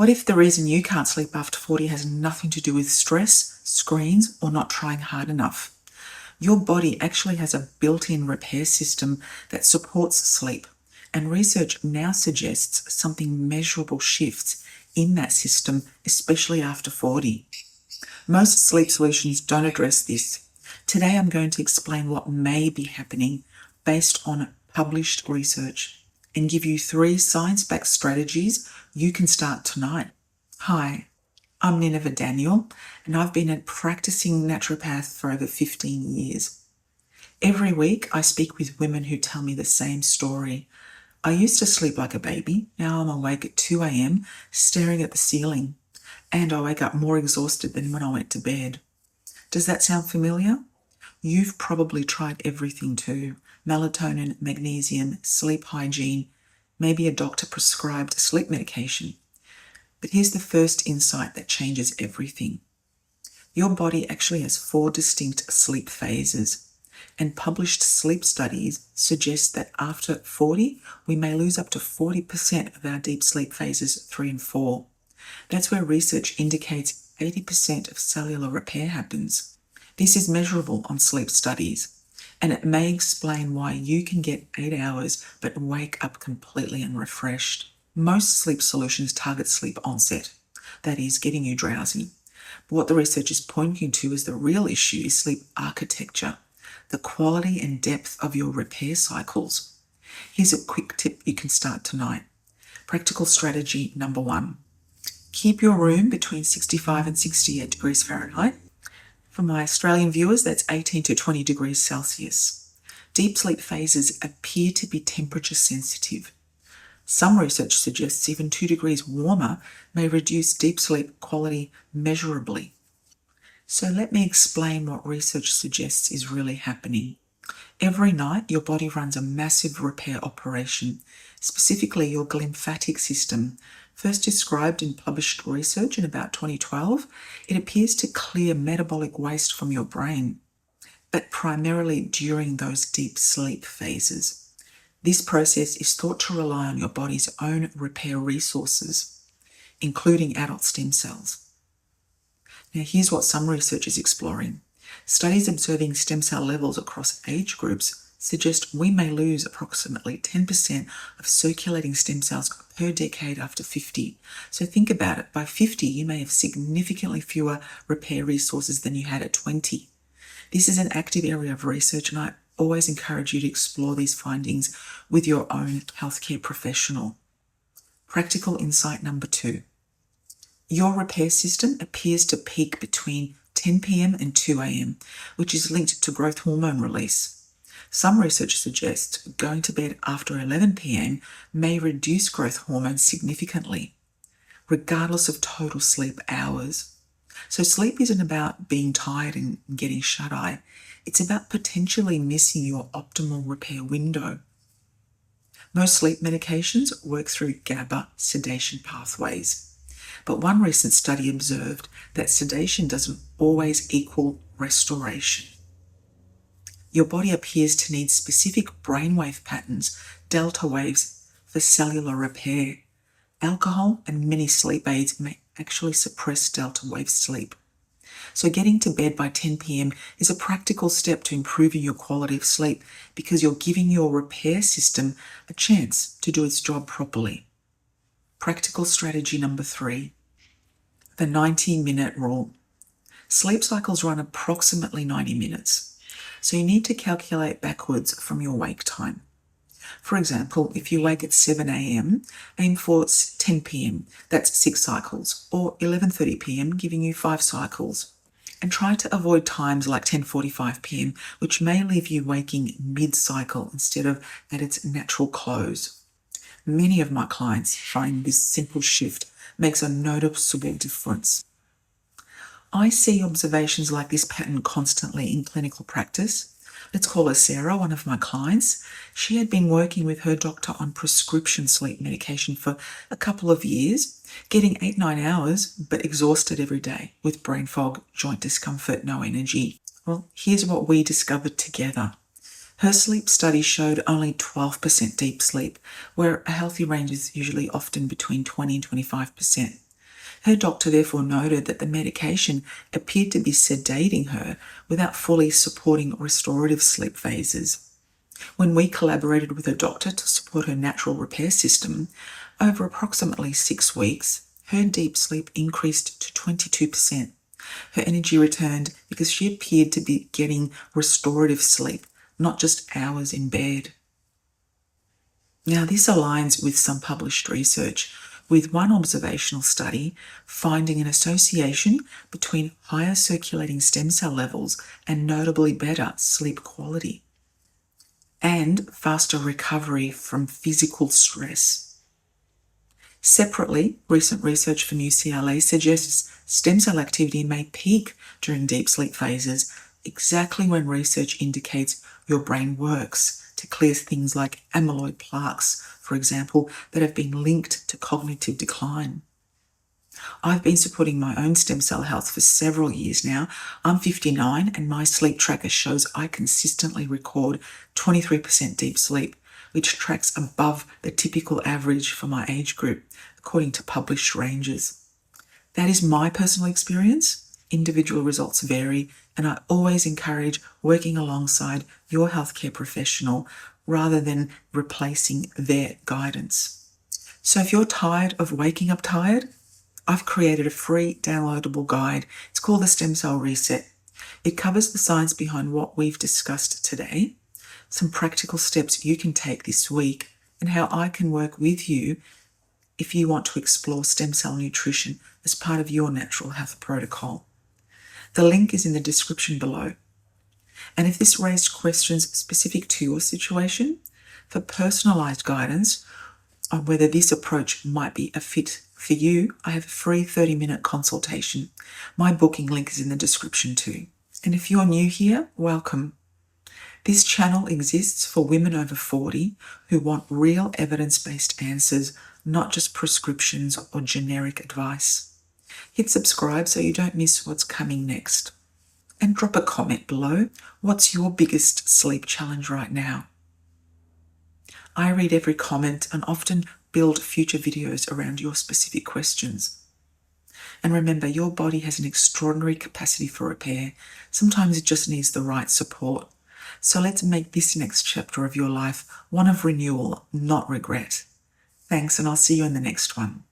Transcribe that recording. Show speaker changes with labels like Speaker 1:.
Speaker 1: What if the reason you can't sleep after 40 has nothing to do with stress, screens, or not trying hard enough? Your body actually has a built-in repair system that supports sleep, and research now suggests something measurable shifts in that system, especially after 40. Most sleep solutions don't address this. Today I'm going to explain what may be happening based on published research and give you 3 science-backed strategies you can start tonight. Hi, I'm Nineveh Daniel, and I've been a practicing naturopath for over 15 years. Every week I speak with women who tell me the same story. I used to sleep like a baby. Now I'm awake at 2 a.m. staring at the ceiling, and I wake up more exhausted than when I went to bed. Does that sound familiar? You've probably tried everything too. Melatonin, magnesium, sleep hygiene, maybe a doctor prescribed sleep medication. But here's the first insight that changes everything. Your body actually has 4 distinct sleep phases, and published sleep studies suggest that after 40, we may lose up to 40% of our deep sleep phases 3 and 4. That's where research indicates 80% of cellular repair happens. This is measurable on sleep studies, and it may explain why you can get 8 hours but wake up completely unrefreshed. Most sleep solutions target sleep onset, that is, getting you drowsy. But what the research is pointing to is the real issue is sleep architecture, the quality and depth of your repair cycles. Here's a quick tip you can start tonight. Practical strategy number 1. Keep your room between 65 and 68 degrees Fahrenheit. For my Australian viewers, that's 18 to 20 degrees Celsius. Deep sleep phases appear to be temperature sensitive. Some research suggests even 2 degrees warmer may reduce deep sleep quality measurably. So let me explain what research suggests is really happening. Every night, your body runs a massive repair operation, specifically your glymphatic system. First described in published research in about 2012, it appears to clear metabolic waste from your brain, but primarily during those deep sleep phases. This process is thought to rely on your body's own repair resources, including adult stem cells. Now, here's what some research is exploring. Studies observing stem cell levels across age groups suggest we may lose approximately 10% of circulating stem cells per decade after 50. So think about it. By 50, you may have significantly fewer repair resources than you had at 20. This is an active area of research, and I always encourage you to explore these findings with your own healthcare professional. Practical insight number 2. Your repair system appears to peak between 10 p.m. and 2 a.m., which is linked to growth hormone release. Some research suggests going to bed after 11 p.m. may reduce growth hormone significantly, regardless of total sleep hours. So sleep isn't about being tired and getting shut-eye. It's about potentially missing your optimal repair window. Most sleep medications work through GABA sedation pathways. But one recent study observed that sedation doesn't always equal restoration. Your body appears to need specific brainwave patterns, delta waves, for cellular repair. Alcohol and many sleep aids may actually suppress delta wave sleep. So getting to bed by 10 p.m. is a practical step to improving your quality of sleep because you're giving your repair system a chance to do its job properly. Practical strategy number 3. The 90-minute rule. Sleep cycles run approximately 90 minutes. So you need to calculate backwards from your wake time. For example, if you wake at 7 a.m., aim for 10 p.m., that's 6 cycles, or 11:30 p.m., giving you 5 cycles. And try to avoid times like 10:45 p.m., which may leave you waking mid-cycle instead of at its natural close. Many of my clients find this simple shift makes a noticeable difference. I see observations like this pattern constantly in clinical practice. Let's call her Sarah, one of my clients. She had been working with her doctor on prescription sleep medication for a couple of years, getting 8-9 hours, but exhausted every day with brain fog, joint discomfort, no energy. Well, here's what we discovered together. Her sleep study showed only 12% deep sleep, where a healthy range is usually often between 20 and 25%. Her doctor therefore noted that the medication appeared to be sedating her without fully supporting restorative sleep phases. When we collaborated with a doctor to support her natural repair system, over approximately 6 weeks, her deep sleep increased to 22%. Her energy returned because she appeared to be getting restorative sleep, not just hours in bed. Now, this aligns with some published research, with one observational study finding an association between higher circulating stem cell levels and notably better sleep quality, and faster recovery from physical stress. Separately, recent research from UCLA suggests stem cell activity may peak during deep sleep phases, exactly when research indicates your brain works to clear things like amyloid plaques, for example, that have been linked to cognitive decline. I've been supporting my own stem cell health for several years now. I'm 59 and my sleep tracker shows I consistently record 23% deep sleep, which tracks above the typical average for my age group, according to published ranges. That is my personal experience. Individual results vary, and I always encourage working alongside your healthcare professional rather than replacing their guidance. So if you're tired of waking up tired, I've created a free downloadable guide. It's called the Stem Cell Reset. It covers the science behind what we've discussed today, some practical steps you can take this week, and how I can work with you if you want to explore stem cell nutrition as part of your natural health protocol. The link is in the description below. And if this raised questions specific to your situation, for personalised guidance on whether this approach might be a fit for you, I have a free 30-minute consultation. My booking link is in the description too. And if you're new here, welcome. This channel exists for women over 40 who want real evidence-based answers, not just prescriptions or generic advice. Hit subscribe so you don't miss what's coming next. And drop a comment below. What's your biggest sleep challenge right now? I read every comment and often build future videos around your specific questions. And remember, your body has an extraordinary capacity for repair. Sometimes it just needs the right support. So let's make this next chapter of your life one of renewal, not regret. Thanks, and I'll see you in the next one.